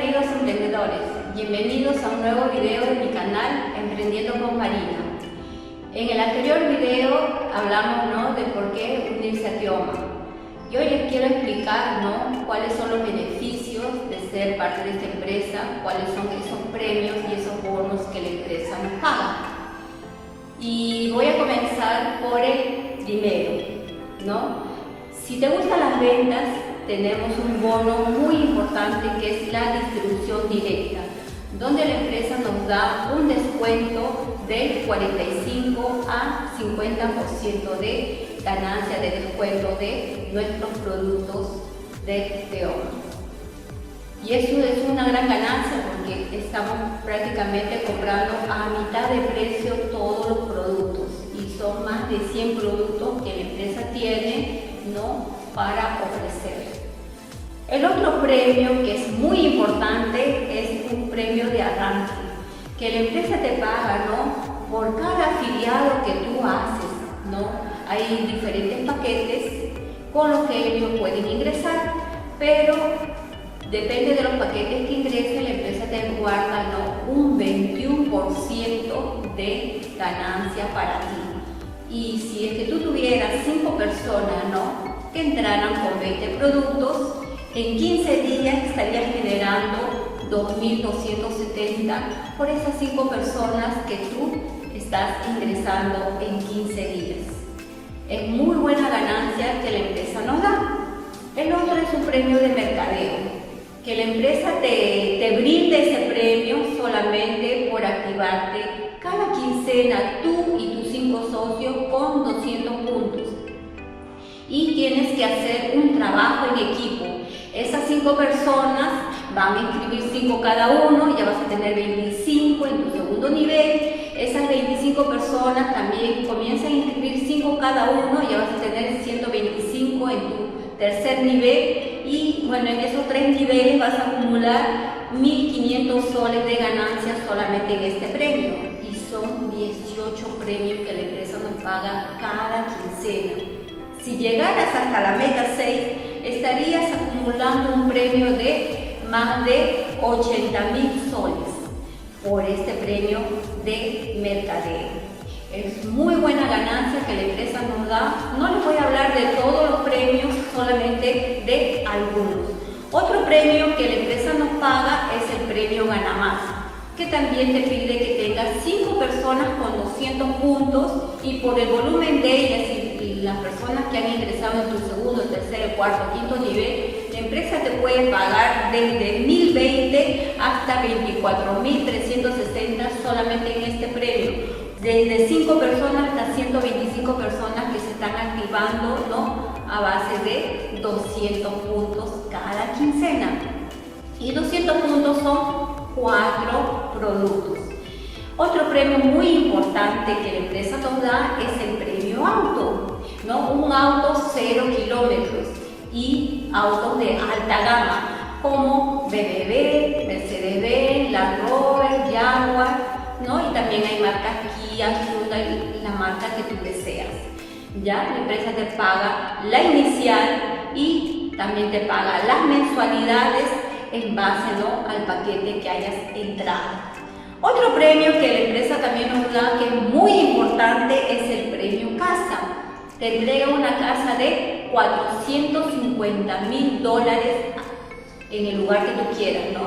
queridos emprendedores, bienvenidos a un nuevo video de mi canal Emprendiendo con Marina. En el anterior video hablamos, ¿no?, de por qué unirse a Tioma. Y hoy les quiero explicar, ¿no?, cuáles son los beneficios de ser parte de esta empresa, cuáles son esos premios y esos bonos que la empresa nos paga. Y voy a comenzar por el primero, ¿no? Si te gustan las ventas, tenemos un bono muy importante que es la distribución directa, donde la empresa nos da un descuento del 45 a 50% de ganancia de descuento de nuestros productos de Tioma. Y eso es una gran ganancia porque estamos prácticamente comprando a mitad de precio todos los productos y son más de 100 productos que la empresa tiene, ¿no?, para ofrecer. El otro premio que es muy importante es un premio de arranque, que la empresa te paga, ¿no?, por cada afiliado que tú haces, ¿no? Hay diferentes paquetes con los que ellos pueden ingresar, pero depende de los paquetes que ingresen, la empresa te guarda, ¿no?, un 21% de ganancia para ti. Y si es que tú tuvieras 5 personas, ¿no?, que entraran con 20 productos, en 15 días estarías generando 2.270 por esas 5 personas que tú estás ingresando en 15 días. Es muy buena ganancia que la empresa nos da. El otro es un premio de mercadeo, que la empresa te brinde ese premio solamente por activarte cada quincena tú y tus 5 socios con 200 puntos. Y tienes que hacer un trabajo en equipo. Esas 5 personas van a inscribir 5 cada uno, ya vas a tener 25 en tu segundo nivel. Esas 25 personas también comienzan a inscribir 5 cada uno, ya vas a tener 125 en tu tercer nivel. Y bueno, en esos 3 niveles vas a acumular 1.500 soles de ganancia solamente en este premio. Y son 18 premios que la empresa nos paga cada quincena. Si llegaras hasta la meta 6, estarías acumulando un premio de más de 80.000 soles por este premio de mercadeo. Es muy buena ganancia que la empresa nos da. No les voy a hablar de todos los premios, solamente de algunos. Otro premio que la empresa nos paga es el premio Gana Más, que también te pide que tengas 5 personas con 200 puntos y por el volumen de ellas y las personas que han ingresado en tu segundo, tercer, cuarto, quinto nivel, la empresa te puede pagar desde 1.020 hasta 24.360 solamente en este premio. Desde 5 personas hasta 125 personas que se están activando, ¿no?, a base de 200 puntos cada quincena. Y 200 puntos son 4 productos. Otro premio muy importante que la empresa nos da es el premio auto, ¿no? Un auto 0 kilómetros y autos de alta gama como BBB, Mercedes-Benz, Land Rover, Jaguar, ¿no? Y también hay marcas Kia, Hyundai, la marca que tú deseas. Ya la empresa te paga la inicial y también te paga las mensualidades en base, ¿no?, al paquete que hayas entrado. Otro premio que la empresa también nos da, que es muy importante, es el premio casa. Te entrega una casa de $450.000 en el lugar que tú quieras, ¿no?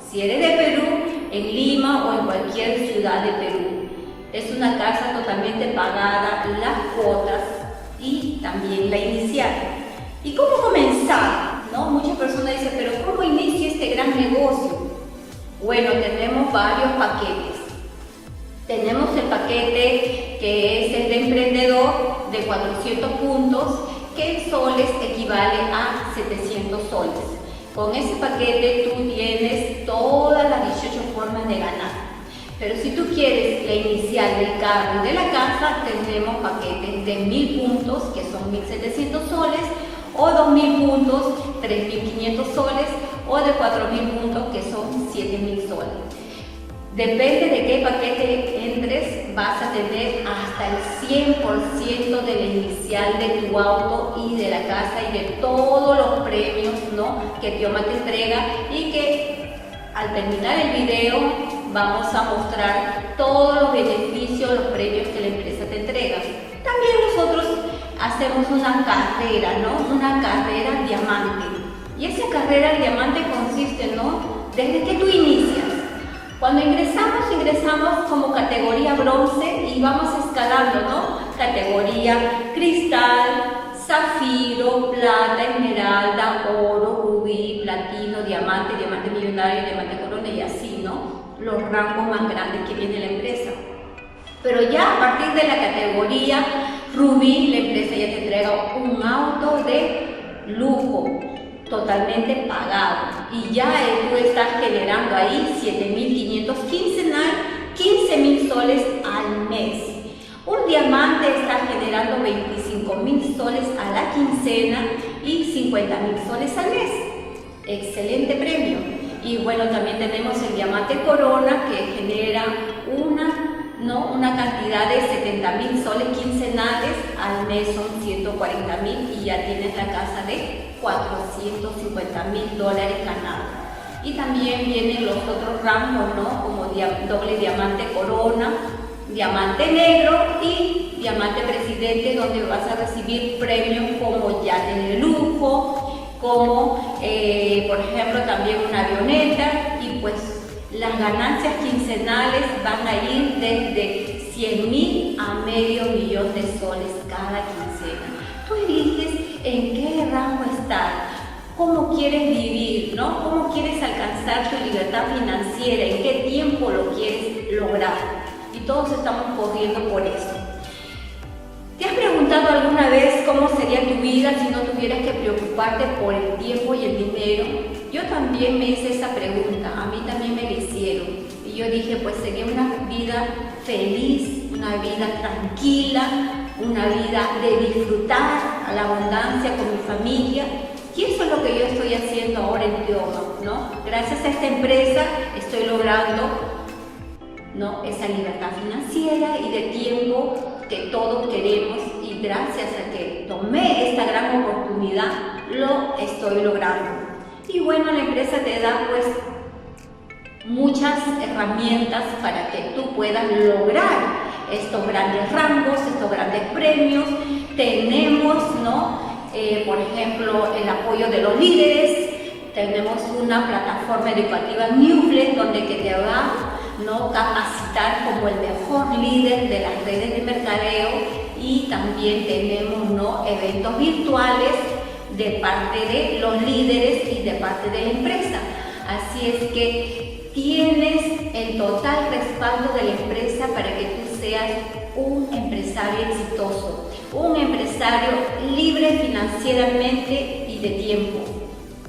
Si eres de Perú, en Lima o en cualquier ciudad de Perú. Es una casa totalmente pagada, las cuotas y también la inicial. ¿Y cómo comenzar?, ¿no? Muchas personas dicen, pero ¿cómo inicio este gran negocio? Bueno, tenemos varios paquetes. Tenemos el paquete que es el de emprendedor de 400 puntos, que en soles equivale a 700 soles. Con ese paquete tú tienes todas las 18 formas de ganar. Pero si tú quieres la inicial del carro y de la casa, tenemos paquetes de 1.000 puntos, que son 1.700 soles, o 2.000 puntos, 3.500 soles, o de 4.000 puntos, que son 7.000 soles. Depende de qué paquete entres, vas a tener hasta el 100% de la inicial de tu auto y de la casa y de todos los premios, ¿no?, que Tioma te entrega y que al terminar el video vamos a mostrar todos los beneficios, los premios que la empresa te entrega. También nosotros hacemos una carrera, ¿no? Una carrera diamante. Y esa carrera diamante consiste, ¿no? Desde que tú inicias. Cuando ingresamos como categoría bronce y vamos escalando, ¿no? Categoría cristal, zafiro, plata, esmeralda, oro, rubí, platino, diamante, diamante millonario, diamante corona y así, ¿no? Los rangos más grandes que viene la empresa. Pero ya a partir de la categoría rubí, la empresa ya te entrega un auto de lujo, totalmente pagado. Y ya tú estás generando ahí 7.500 quincenal, 15.000 soles al mes. Un diamante está generando 25.000 soles a la quincena y 50.000 soles al mes. Excelente premio. Y bueno, también tenemos el diamante corona que genera una cantidad de 70.000 soles quincenales, al mes son 140.000 y ya tienes la casa de $450.000 ganados. Y también vienen los otros rangos, ¿no? Como doble diamante corona, diamante negro y diamante presidente, donde vas a recibir premios como yates de lujo, como por ejemplo también una avioneta, y pues las ganancias quincenales van a ir desde 100.000 a medio millón de soles cada quincena. Tú eliges en qué rango estar, cómo quieres vivir, ¿no? Cómo quieres alcanzar tu libertad financiera, en qué tiempo lo quieres lograr. Y todos estamos corriendo por eso. ¿Te has preguntado alguna vez cómo sería tu vida si no tuvieras que preocuparte por el tiempo y el dinero? Yo también me hice esa pregunta, a mí también me la hicieron. Y yo dije, pues sería una vida feliz, una vida tranquila, una vida de disfrutar a la abundancia con mi familia. Y eso es lo que yo estoy haciendo ahora en Tioma, ¿no? Gracias a esta empresa estoy logrando, ¿no?, esa libertad financiera y de tiempo que todos queremos, y gracias a que tomé esta gran oportunidad lo estoy logrando. Y bueno, la empresa te da pues muchas herramientas para que tú puedas lograr estos grandes rangos, estos grandes premios. Tenemos, ¿no?, por ejemplo, el apoyo de los líderes. Tenemos una plataforma educativa Newslet donde que te va, ¿no?, capacitar como el mejor líder de las redes de mercadeo, y también tenemos, ¿no?, eventos virtuales de parte de los líderes y de parte de la empresa. Así es que tienes el total respaldo de la empresa para que tú seas un empresario exitoso, un empresario libre financieramente y de tiempo.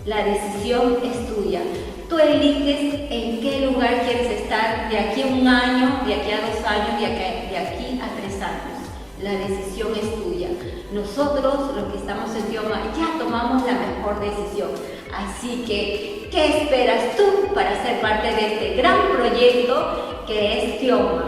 La decisión es tuya. Tú eliges en qué lugar quieres estar de aquí a 1 año, de aquí a 2 años, de aquí a 3 años. La decisión es tuya. Nosotros, los que estamos en Tioma, ya tomamos la mejor decisión. Así que, ¿qué esperas tú para ser parte de este gran proyecto que es Tioma?